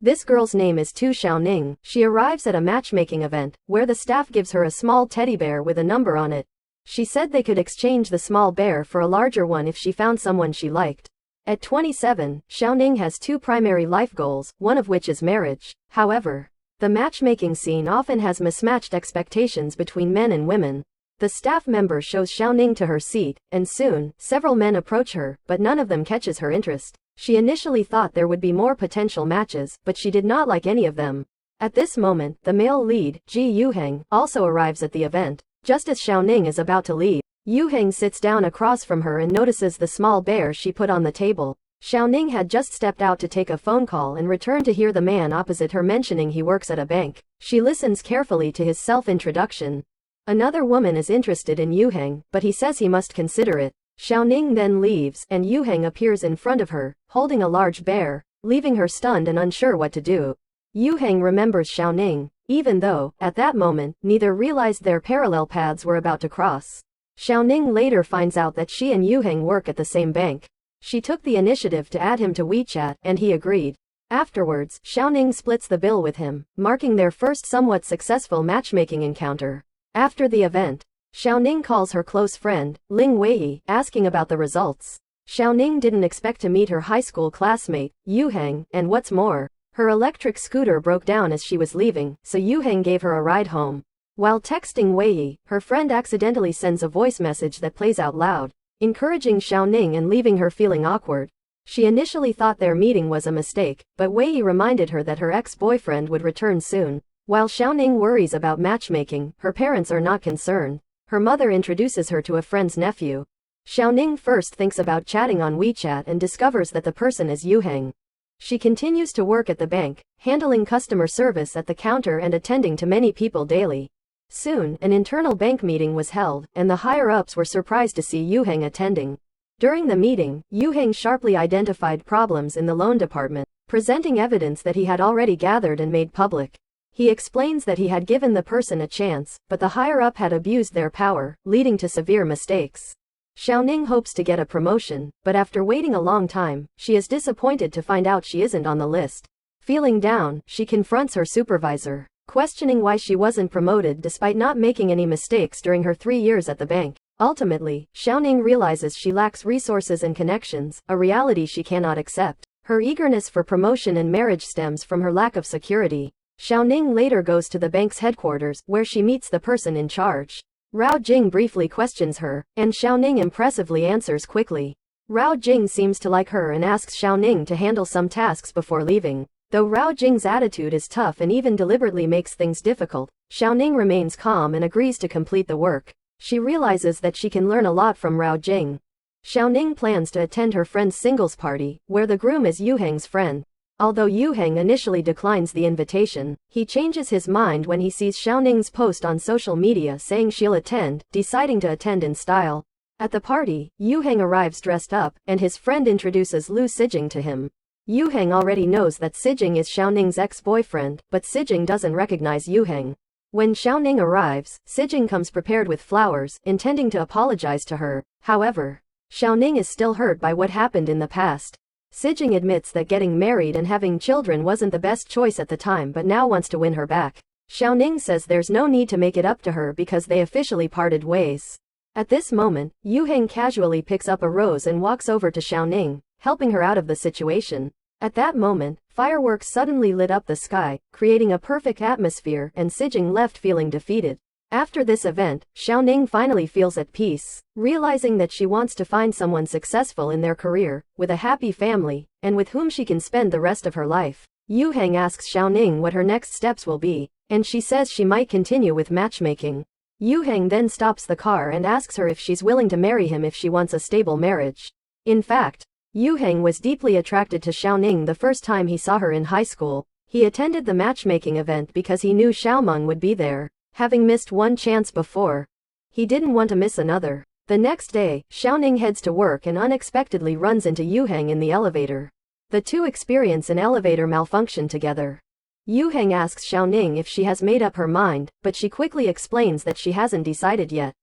This girl's name is Tu Xiaoning. She arrives at a matchmaking event, where the staff gives her a small teddy bear with a number on it. She said they could exchange the small bear for a larger one if she found someone she liked. At 27, Xiaoning has two primary life goals, one of which is marriage. However, the matchmaking scene often has mismatched expectations between men and women. The staff member shows Xiaoning to her seat, and soon, several men approach her, but none of them catches her interest. She initially thought there would be more potential matches, but she did not like any of them. At this moment, the male lead, Ji Yuheng, also arrives at the event. Just as Xiaoning is about to leave, Yuheng sits down across from her and notices the small bear she put on the table. Xiaoning had just stepped out to take a phone call and returned to hear the man opposite her mentioning he works at a bank. She listens carefully to his self-introduction. Another woman is interested in Yuheng, but he says he must consider it. Xiaoning then leaves, and Yuheng appears in front of her, holding a large bear, leaving her stunned and unsure what to do. Yuheng remembers Xiaoning, even though, at that moment, neither realized their parallel paths were about to cross. Xiaoning later finds out that she and Yuheng work at the same bank. She took the initiative to add him to WeChat, and he agreed. Afterwards, Xiaoning splits the bill with him, marking their first somewhat successful matchmaking encounter. After the event, Xiaoning calls her close friend, Ling Weiyi, asking about the results. Xiaoning didn't expect to meet her high school classmate, Yuheng, and what's more, her electric scooter broke down as she was leaving, so Yuheng gave her a ride home. While texting Weiyi, her friend accidentally sends a voice message that plays out loud, encouraging Xiaoning and leaving her feeling awkward. She initially thought their meeting was a mistake, but Weiyi reminded her that her ex-boyfriend would return soon. While Xiaoning worries about matchmaking, her parents are not concerned. Her mother introduces her to a friend's nephew. Xiaoning first thinks about chatting on WeChat and discovers that the person is Yuheng. She continues to work at the bank, handling customer service at the counter and attending to many people daily. Soon, an internal bank meeting was held, and the higher-ups were surprised to see Yuheng attending. During the meeting, Yuheng sharply identified problems in the loan department, presenting evidence that he had already gathered and made public. He explains that he had given the person a chance, but the higher-up had abused their power, leading to severe mistakes. Xiaoning hopes to get a promotion, but after waiting a long time, she is disappointed to find out she isn't on the list. Feeling down, she confronts her supervisor, questioning why she wasn't promoted despite not making any mistakes during her 3 years at the bank. Ultimately, Xiaoning realizes she lacks resources and connections, a reality she cannot accept. Her eagerness for promotion and marriage stems from her lack of security. Xiaoning later goes to the bank's headquarters, where she meets the person in charge. Rao Jing briefly questions her, and Xiaoning impressively answers quickly. Rao Jing seems to like her and asks Xiaoning to handle some tasks before leaving. Though Rao Jing's attitude is tough and even deliberately makes things difficult, Xiaoning remains calm and agrees to complete the work. She realizes that she can learn a lot from Rao Jing. Xiaoning plans to attend her friend's singles party, where the groom is Yuheng's friend. Although Yuheng initially declines the invitation, he changes his mind when he sees Xiaoning's post on social media saying she'll attend, deciding to attend in style. At the party, Yuheng arrives dressed up, and his friend introduces Lu Sijing to him. Yuheng already knows that Sijing is Xiaoning's ex-boyfriend, but Sijing doesn't recognize Yuheng. When Xiaoning arrives, Sijing comes prepared with flowers, intending to apologize to her. However, Xiaoning is still hurt by what happened in the past. Sijing admits that getting married and having children wasn't the best choice at the time but now wants to win her back. Xiaoning says there's no need to make it up to her because they officially parted ways. At this moment, Yuheng casually picks up a rose and walks over to Xiaoning, helping her out of the situation. At that moment, fireworks suddenly lit up the sky, creating a perfect atmosphere, and Sijing left feeling defeated. After this event, Xiaoning finally feels at peace, realizing that she wants to find someone successful in their career, with a happy family, and with whom she can spend the rest of her life. Yuheng asks Xiaoning what her next steps will be, and she says she might continue with matchmaking. Yuheng then stops the car and asks her if she's willing to marry him if she wants a stable marriage. In fact, Yuheng was deeply attracted to Xiaoning the first time he saw her in high school. He attended the matchmaking event because he knew Xiaomeng would be there. Having missed one chance before, he didn't want to miss another. The next day, Xiaoning heads to work and unexpectedly runs into Yuheng in the elevator. The two experience an elevator malfunction together. Yuheng asks Xiaoning if she has made up her mind, but she quickly explains that she hasn't decided yet.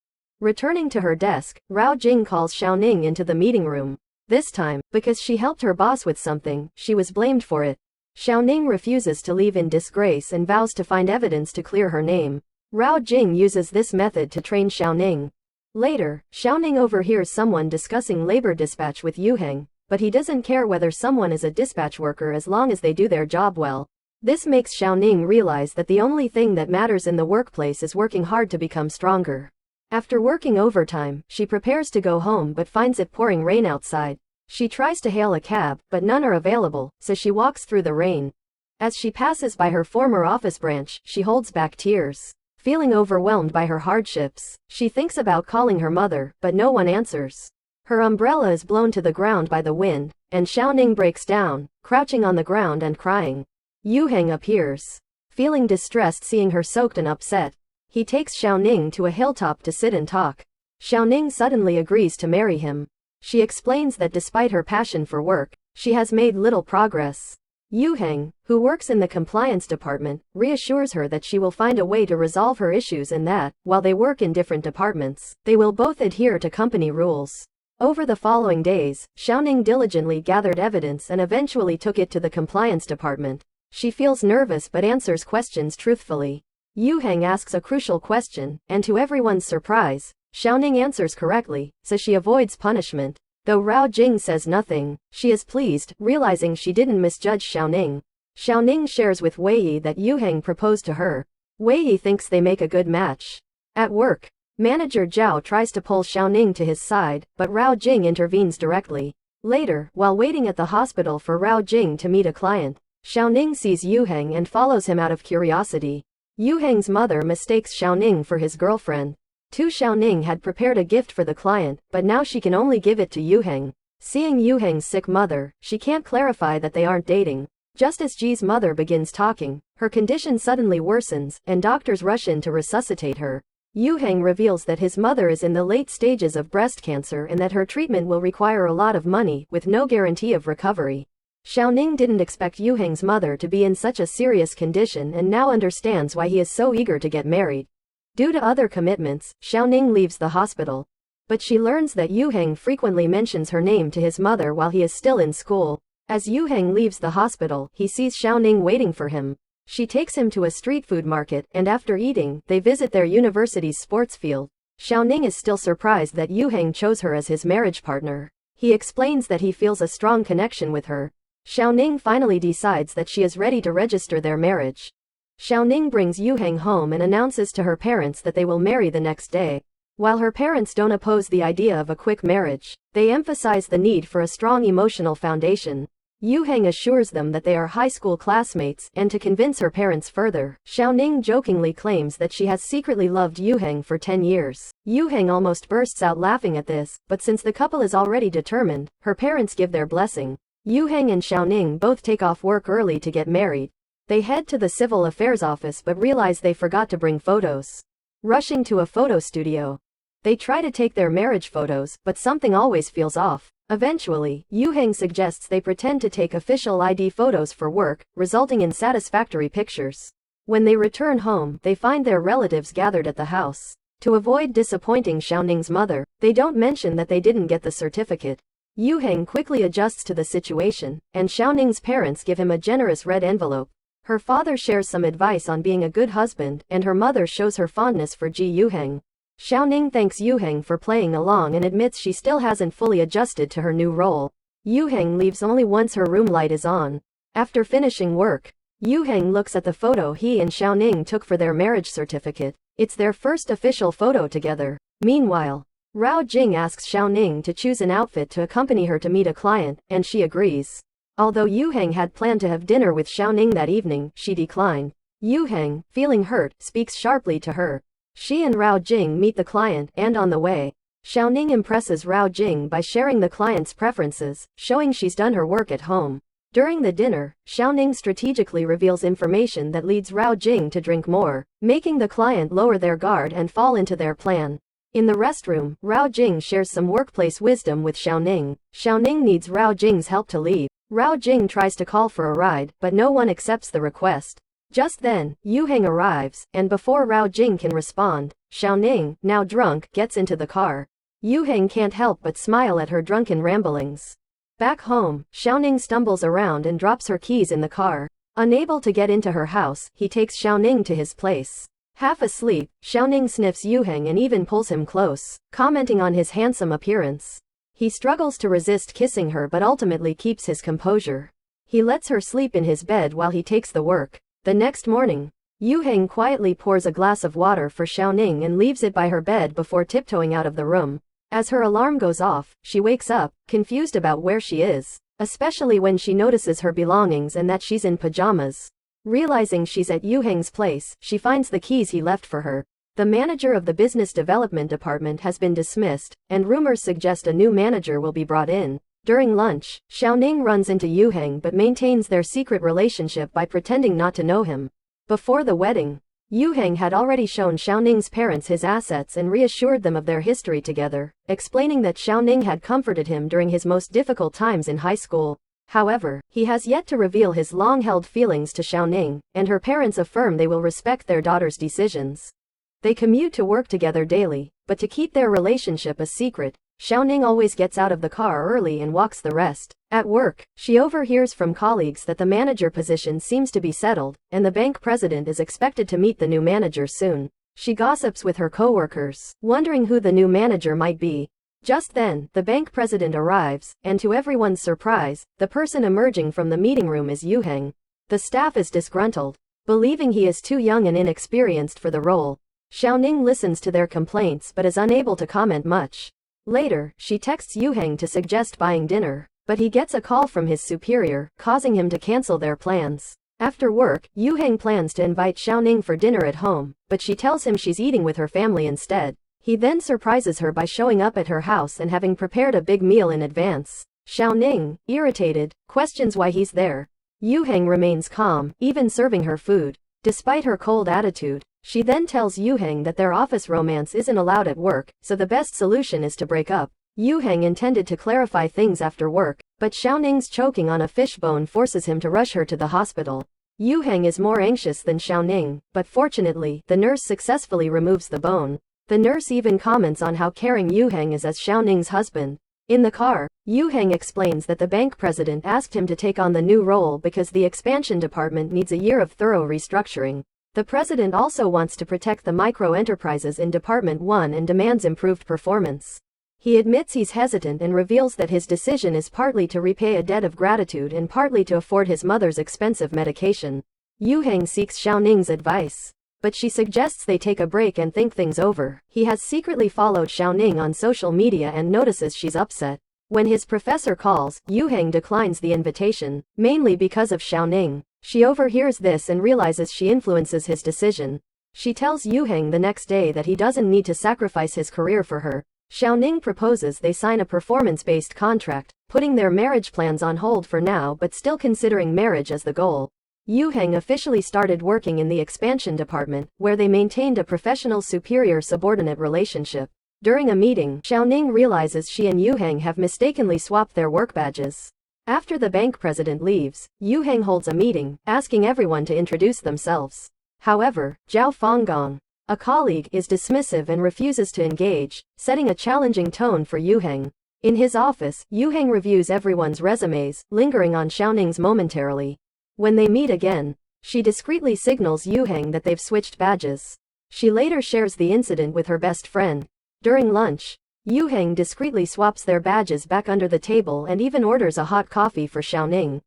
Returning to her desk, Rao Jing calls Xiaoning into the meeting room. This time, because she helped her boss with something, she was blamed for it. Xiaoning refuses to leave in disgrace and vows to find evidence to clear her name. Rao Jing uses this method to train Xiaoning. Later, Xiaoning overhears someone discussing labor dispatch with Yuheng, but he doesn't care whether someone is a dispatch worker as long as they do their job well. This makes Xiaoning realize that the only thing that matters in the workplace is working hard to become stronger. After working overtime, she prepares to go home but finds it pouring rain outside. She tries to hail a cab, but none are available, so she walks through the rain. As she passes by her former office branch, she holds back tears. Feeling overwhelmed by her hardships, she thinks about calling her mother, but no one answers. Her umbrella is blown to the ground by the wind, and Xiaoning breaks down, crouching on the ground and crying. Yuheng appears. Feeling distressed seeing her soaked and upset, he takes Xiaoning to a hilltop to sit and talk. Xiaoning suddenly agrees to marry him. She explains that despite her passion for work, she has made little progress. Yuheng, who works in the compliance department, reassures her that she will find a way to resolve her issues and that, while they work in different departments, they will both adhere to company rules. Over the following days, Xiaoning diligently gathered evidence and eventually took it to the compliance department. She feels nervous but answers questions truthfully. Yuheng asks a crucial question, and to everyone's surprise, Xiaoning answers correctly, so she avoids punishment. Though Rao Jing says nothing, she is pleased, realizing she didn't misjudge Xiaoning. Xiaoning shares with Wei that Yuheng proposed to her. Wei thinks they make a good match. At work, Manager Zhao tries to pull Xiaoning to his side, but Rao Jing intervenes directly. Later, while waiting at the hospital for Rao Jing to meet a client, Xiaoning sees Yuheng and follows him out of curiosity. Yuheng's mother mistakes Xiaoning for his girlfriend. Xiaoning had prepared a gift for the client, but now she can only give it to Yuheng. Seeing Yuheng's sick mother, she can't clarify that they aren't dating. Just as Ji's mother begins talking, her condition suddenly worsens, and doctors rush in to resuscitate her. Yuheng reveals that his mother is in the late stages of breast cancer and that her treatment will require a lot of money, with no guarantee of recovery. Xiaoning didn't expect Yuheng's mother to be in such a serious condition and now understands why he is so eager to get married. Due to other commitments, Xiaoning leaves the hospital. But she learns that Yuheng frequently mentions her name to his mother while he is still in school. As Yuheng leaves the hospital, he sees Xiaoning waiting for him. She takes him to a street food market, and after eating, they visit their university's sports field. Xiaoning is still surprised that Yuheng chose her as his marriage partner. He explains that he feels a strong connection with her. Xiaoning finally decides that she is ready to register their marriage. Xiaoning brings Yuheng home and announces to her parents that they will marry the next day. While her parents don't oppose the idea of a quick marriage, they emphasize the need for a strong emotional foundation. Yuheng assures them that they are high school classmates, and to convince her parents further, Xiaoning jokingly claims that she has secretly loved Yuheng for 10 years. Yuheng almost bursts out laughing at this, but since the couple is already determined, her parents give their blessing. Yuheng and Xiaoning both take off work early to get married. They head to the civil affairs office but realize they forgot to bring photos. Rushing to a photo studio, they try to take their marriage photos, but something always feels off. Eventually, Yuheng suggests they pretend to take official ID photos for work, resulting in satisfactory pictures. When they return home, they find their relatives gathered at the house. To avoid disappointing Xiaoning's mother, they don't mention that they didn't get the certificate. Yuheng quickly adjusts to the situation, and Xiaoning's parents give him a generous red envelope. Her father shares some advice on being a good husband, and her mother shows her fondness for Yuheng. Xiaoning thanks Yuheng for playing along and admits she still hasn't fully adjusted to her new role. Yuheng leaves only once her room light is on. After finishing work, Yuheng looks at the photo he and Xiaoning took for their marriage certificate. It's their first official photo together. Meanwhile, Rao Jing asks Xiaoning to choose an outfit to accompany her to meet a client, and she agrees. Although Yuheng had planned to have dinner with Xiaoning that evening, she declined. Yuheng, feeling hurt, speaks sharply to her. She and Rao Jing meet the client, and on the way, Xiaoning impresses Rao Jing by sharing the client's preferences, showing she's done her work at home. During the dinner, Xiaoning strategically reveals information that leads Rao Jing to drink more, making the client lower their guard and fall into their plan. In the restroom, Rao Jing shares some workplace wisdom with Xiaoning. Xiaoning needs Rao Jing's help to leave. Rao Jing tries to call for a ride, but no one accepts the request. Just then, Yuheng arrives, and before Rao Jing can respond, Xiaoning, now drunk, gets into the car. Yuheng can't help but smile at her drunken ramblings. Back home, Xiaoning stumbles around and drops her keys in the car. Unable to get into her house, he takes Xiaoning to his place. Half asleep, Xiaoning sniffs Yuheng and even pulls him close, commenting on his handsome appearance. He struggles to resist kissing her but ultimately keeps his composure. He lets her sleep in his bed while he takes the work. The next morning, Yuheng quietly pours a glass of water for Xiaoning and leaves it by her bed before tiptoeing out of the room. As her alarm goes off, she wakes up, confused about where she is, especially when she notices her belongings and that she's in pajamas. Realizing she's at Yuheng's place, she finds the keys he left for her. The manager of the business development department has been dismissed, and rumors suggest a new manager will be brought in. During lunch, Xiaoning runs into Yuheng but maintains their secret relationship by pretending not to know him. Before the wedding, Yuheng had already shown Xiaoning's parents his assets and reassured them of their history together, explaining that Xiaoning had comforted him during his most difficult times in high school. However, he has yet to reveal his long-held feelings to Xiaoning, and her parents affirm they will respect their daughter's decisions. They commute to work together daily, but to keep their relationship a secret, Xiaoning always gets out of the car early and walks the rest. At work, she overhears from colleagues that the manager position seems to be settled, and the bank president is expected to meet the new manager soon. She gossips with her coworkers, wondering who the new manager might be. Just then, the bank president arrives, and to everyone's surprise, the person emerging from the meeting room is Yuheng. The staff is disgruntled, believing he is too young and inexperienced for the role. Xiaoning listens to their complaints but is unable to comment much. Later, she texts Yuheng to suggest buying dinner, but he gets a call from his superior, causing him to cancel their plans. After work, Yuheng plans to invite Xiaoning for dinner at home, but she tells him she's eating with her family instead. He then surprises her by showing up at her house and having prepared a big meal in advance. Xiaoning, irritated, questions why he's there. Yuheng remains calm, even serving her food. Despite her cold attitude, she then tells Yuheng that their office romance isn't allowed at work, so the best solution is to break up. Yuheng intended to clarify things after work, but Xiaoning's choking on a fishbone forces him to rush her to the hospital. Yuheng is more anxious than Xiaoning, but fortunately, the nurse successfully removes the bone. The nurse even comments on how caring Yuheng is as Xiaoning's husband. In the car, Yuheng explains that the bank president asked him to take on the new role because the expansion department needs a year of thorough restructuring. The president also wants to protect the micro-enterprises in Department 1 and demands improved performance. He admits he's hesitant and reveals that his decision is partly to repay a debt of gratitude and partly to afford his mother's expensive medication. Yuheng seeks Xiaoning's advice, but she suggests they take a break and think things over. He has secretly followed Xiaoning on social media and notices she's upset. When his professor calls, Yuheng declines the invitation, mainly because of Xiaoning. She overhears this and realizes she influences his decision. She tells Yuheng the next day that he doesn't need to sacrifice his career for her. Xiaoning proposes they sign a performance-based contract, putting their marriage plans on hold for now but still considering marriage as the goal. Yuheng officially started working in the expansion department, where they maintained a professional superior-subordinate relationship. During a meeting, Xiaoning realizes she and Yuheng have mistakenly swapped their work badges. After the bank president leaves, Yuheng holds a meeting, asking everyone to introduce themselves. However, Zhao Fenggong, a colleague, is dismissive and refuses to engage, setting a challenging tone for Yuheng. In his office, Yuheng reviews everyone's resumes, lingering on Xiaoning's momentarily. When they meet again, she discreetly signals Yuheng that they've switched badges. She later shares the incident with her best friend. During lunch, Yuheng discreetly swaps their badges back under the table and even orders a hot coffee for Xiaoning.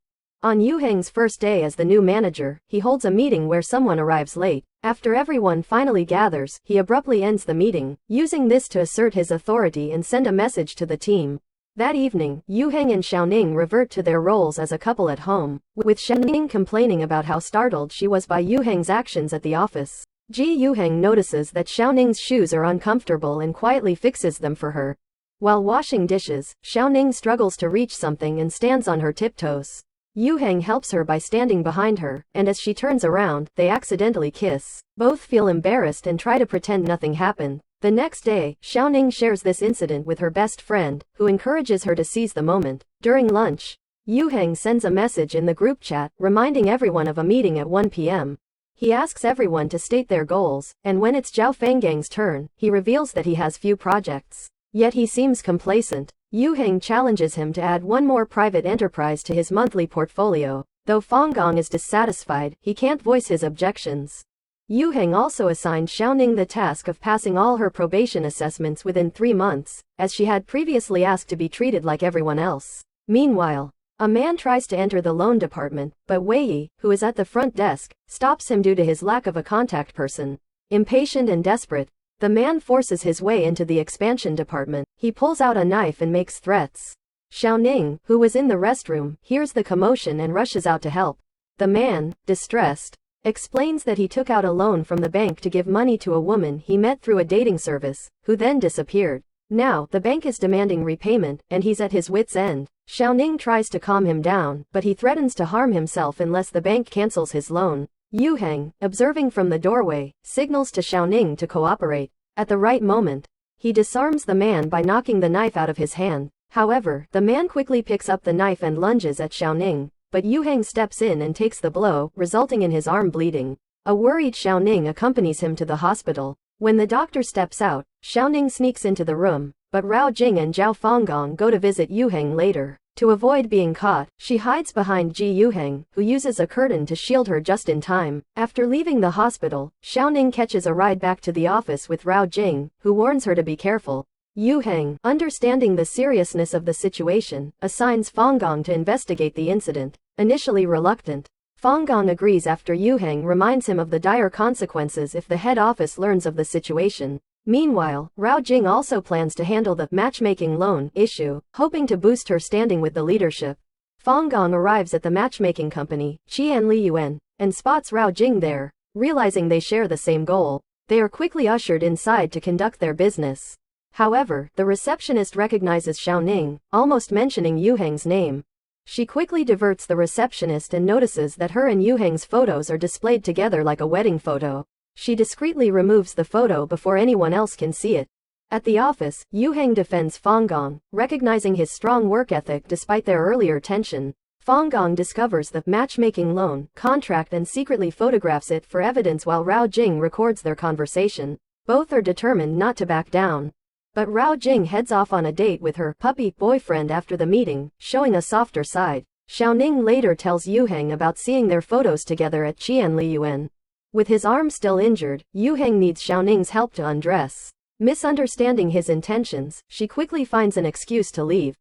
On Yuheng's first day as the new manager, he holds a meeting where someone arrives late. After everyone finally gathers, he abruptly ends the meeting, using this to assert his authority and send a message to the team. That evening, Yuheng and Xiaoning revert to their roles as a couple at home, with Xiaoning complaining about how startled she was by Yuheng's actions at the office. Yuheng notices that Xiaoning's shoes are uncomfortable and quietly fixes them for her. While washing dishes, Xiaoning struggles to reach something and stands on her tiptoes. Yuheng helps her by standing behind her, and as she turns around, they accidentally kiss. Both feel embarrassed and try to pretend nothing happened. The next day, Xiaoning shares this incident with her best friend, who encourages her to seize the moment. During lunch, Yuheng sends a message in the group chat, reminding everyone of a meeting at 1 p.m. He asks everyone to state their goals, and when it's Zhao Fenggang's turn, he reveals that he has few projects. Yet he seems complacent. Yu Heng challenges him to add one more private enterprise to his monthly portfolio. Though Fang Gong is dissatisfied, he can't voice his objections. Yu Heng also assigned Xiaoning the task of passing all her probation assessments within 3 months, as she had previously asked to be treated like everyone else. Meanwhile, a man tries to enter the loan department, but Wei Yi, who is at the front desk, stops him due to his lack of a contact person. Impatient and desperate, the man forces his way into the expansion department. He pulls out a knife and makes threats. Xiaoning, who was in the restroom, hears the commotion and rushes out to help. The man, distressed, explains that he took out a loan from the bank to give money to a woman he met through a dating service, who then disappeared. Now, the bank is demanding repayment, and he's at his wit's end. Xiaoning tries to calm him down, but he threatens to harm himself unless the bank cancels his loan. Yu Heng, observing from the doorway, signals to Xiaoning to cooperate. At the right moment, he disarms the man by knocking the knife out of his hand. However, the man quickly picks up the knife and lunges at Xiaoning, but Yu Heng steps in and takes the blow, resulting in his arm bleeding. A worried Xiaoning accompanies him to the hospital. When the doctor steps out, Xiaoning sneaks into the room, but Rao Jing and Zhao Fanggong go to visit Yu Heng later. To avoid being caught, she hides behind Ji Yu Heng, who uses a curtain to shield her just in time. After leaving the hospital, Xiaoning catches a ride back to the office with Rao Jing, who warns her to be careful. Yu Heng, understanding the seriousness of the situation, assigns Fanggong to investigate the incident. Initially reluctant, Fanggong agrees after Yu Heng reminds him of the dire consequences if the head office learns of the situation. Meanwhile, Rao Jing also plans to handle the matchmaking loan issue, hoping to boost her standing with the leadership. Fanggong arrives at the matchmaking company, Qianliyuan, and spots Rao Jing there. Realizing they share the same goal, they are quickly ushered inside to conduct their business. However, the receptionist recognizes Xiaoning, almost mentioning Yu Heng's name. She quickly diverts the receptionist and notices that her and Yu Heng's photos are displayed together like a wedding photo. She discreetly removes the photo before anyone else can see it. At the office, Yu Heng defends Fanggong, recognizing his strong work ethic despite their earlier tension. Fanggong discovers the matchmaking loan contract and secretly photographs it for evidence while Rao Jing records their conversation. Both are determined not to back down. But Rao Jing heads off on a date with her puppy boyfriend after the meeting, showing a softer side. Xiaoning later tells Yu Heng about seeing their photos together at Qianliyuan. With his arm still injured, Yu Heng needs Xiaoning's help to undress. Misunderstanding his intentions, she quickly finds an excuse to leave.